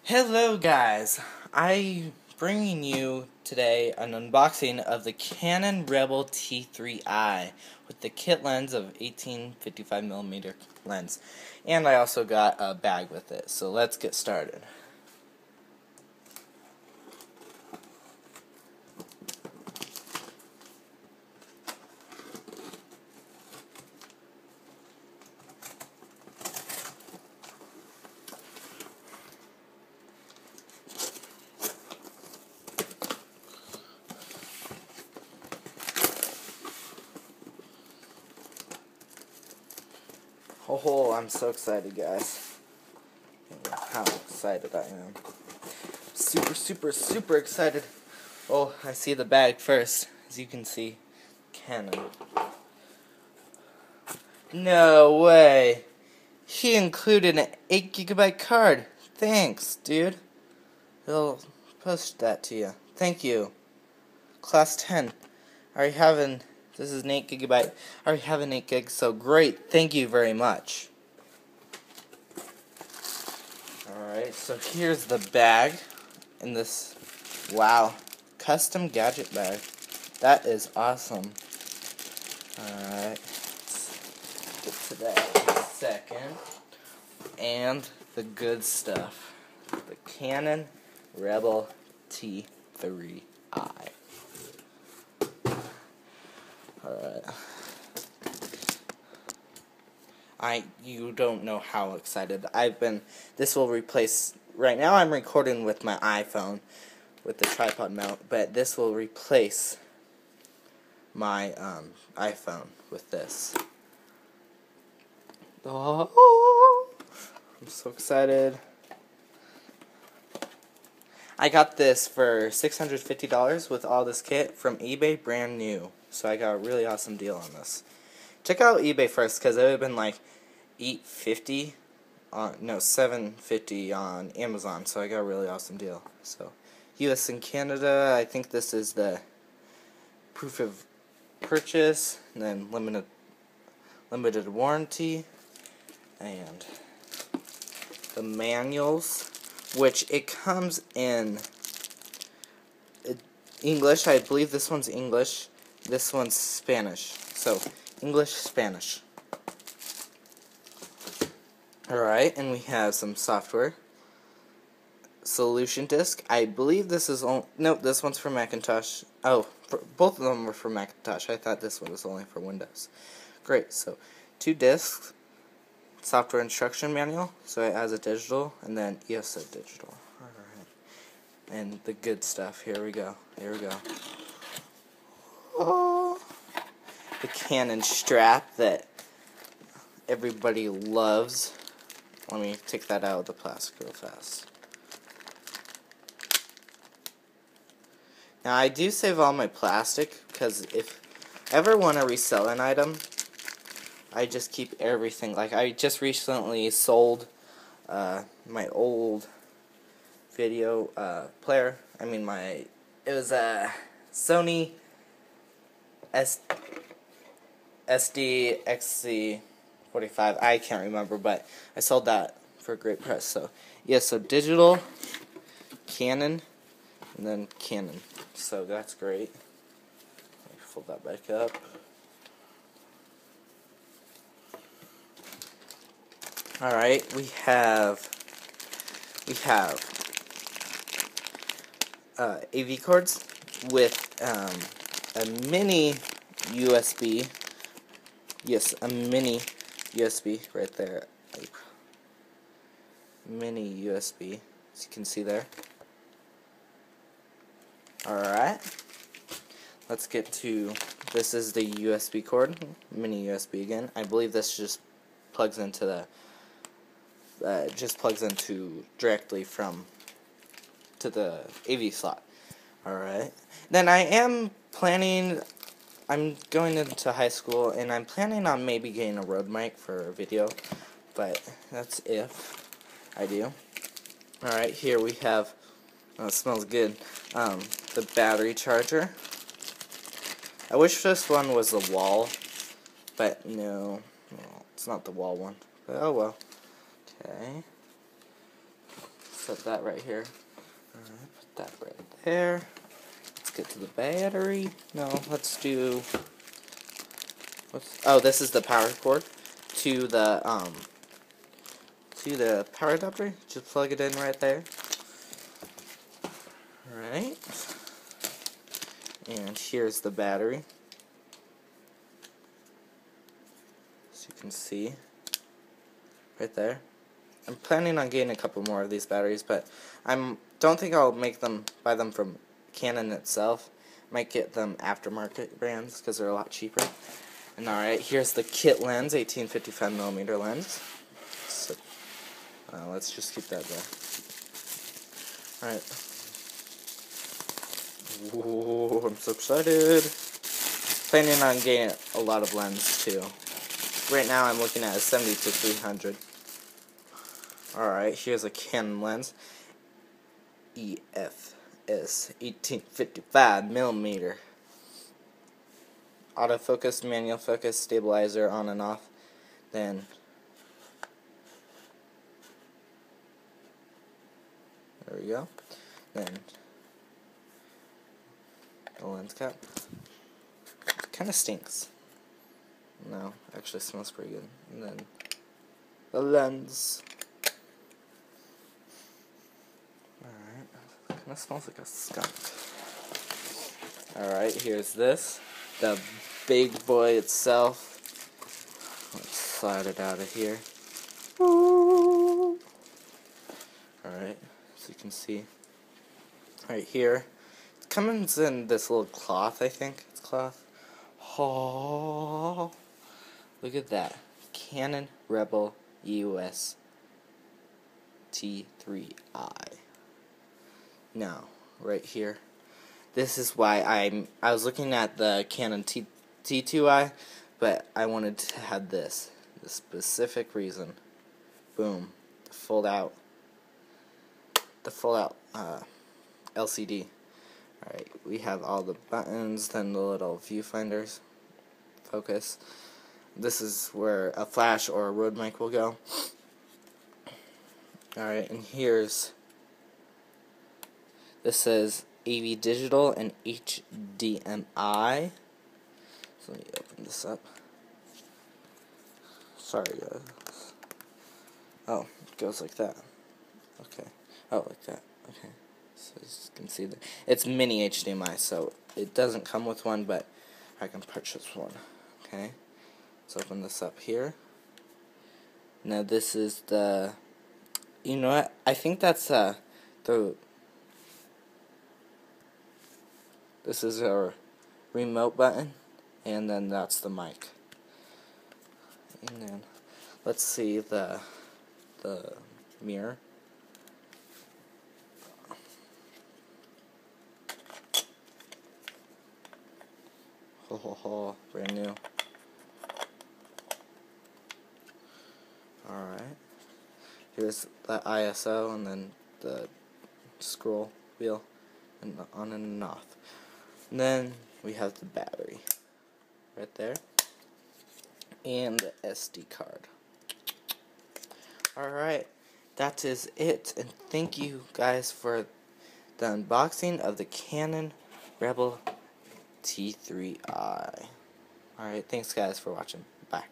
Hello guys, I'm bringing you today an unboxing of the Canon Rebel T3i with the kit lens of 18-55mm lens, and I also got a bag with it, so let's get started. Oh, I'm so excited, guys. How excited I am. Super excited. Oh, I see the bag first. As you can see, Canon. No way. He included an 8GB card. Thanks, dude. He'll post that to you. Thank you. Class 10. This is an 8GB. I already have an 8GB, so great. Thank you very much. Alright, so here's the bag in this, wow, custom gadget bag. That is awesome. Alright, let's get to that in a second. And the good stuff. The Canon Rebel T3i. Alright. You don't know how excited I've been. This will replace, right now I'm recording with my iPhone with the tripod mount, but this will replace my iPhone with this. Oh, I'm so excited. I got this for $650 with all this kit from eBay, brand new. So I got a really awesome deal on this. Check out eBay first, because it would have been like $750 on Amazon. So I got a really awesome deal. So US and Canada, I think this is the proof of purchase, and then limited warranty, and the manuals, which it comes in English. I believe this one's English. This one's Spanish. So, English, Spanish. Alright, and we have some software. Solution disk. I believe this is nope, this one's for Macintosh. Oh, both of them were for Macintosh. I thought this one was only for Windows. Great, so 2 discs. Software instruction manual, so it has a digital, and then ESO digital. Alright. And the good stuff. Here we go. Oh, the Canon strap that everybody loves. Let me take that out of the plastic real fast. Now I do save all my plastic, because if I ever want to resell an item, I just keep everything. Like, I just recently sold my old video player. I mean, it was a Sony SD XC45. I can't remember, but I sold that for a great price. So, yeah, so digital, Canon, and then Canon. So, that's great. Let me fold that back up. Alright, we have AV cords with a mini USB. Yes, a mini USB right there. Mini USB, as you can see there. Alright, let's get to, this is the USB cord, mini USB again. I believe this just plugs into the directly to the AV slot. Alright. Then I'm going into high school, and I'm planning on maybe getting a Rode mic for a video, but that's if I do. Alright, here we have, oh, it smells good, the battery charger. I wish this one was the wall, but no, it's not the wall one, but oh well. Okay. set that right here. Alright, put that right there. Let's get to the battery. No, let's do... oh, this is the power cord to the power adapter. Just plug it in right there. Alright. And here's the battery. As you can see. Right there. I'm planning on getting a couple more of these batteries, but don't think I'll buy them from Canon itself. Might get them aftermarket brands because they're a lot cheaper. And alright, here's the kit lens, 1855mm lens. So, let's just keep that there. Alright. Whoa, I'm so excited. Planning on getting a lot of lens too. Right now I'm looking at a 70-300. Alright, here's a Canon lens. EFS 1855mm. Autofocus, manual focus, stabilizer on and off. Then there we go. Then the lens cap. Kind of stinks. No, actually smells pretty good. And then the lens. Alright, kind of smells like a skunk. Alright, here's this. The big boy itself. Let's slide it out of here. Alright, so you can see. Right here. It comes in this little cloth, I think. It's cloth. Oh, look at that. Canon Rebel EOS T3i. Now, right here. This is why I was looking at the Canon T2i, but I wanted to have this. The specific reason. Boom. The fold out LCD. Alright, we have all the buttons, then the little viewfinders. Focus. This is where a flash or a Rode mic will go. Alright, and this says AV Digital and HDMI. So let me open this up. Sorry guys. Oh, it goes like that. Okay. Oh, like that. Okay. So as you can see there. It's mini HDMI, so it doesn't come with one, but I can purchase one. Okay. Let's open this up here. Now this is the... You know what? I think that's this is our remote button, and then that's the mic. And then let's see the mirror. Ho ho ho, brand new. Alright. Here's the ISO and then the scroll wheel and on and off. And then we have the battery right there and the SD card. Alright, that is it, and thank you guys for the unboxing of the Canon Rebel T3i. Alright, thanks guys for watching. Bye.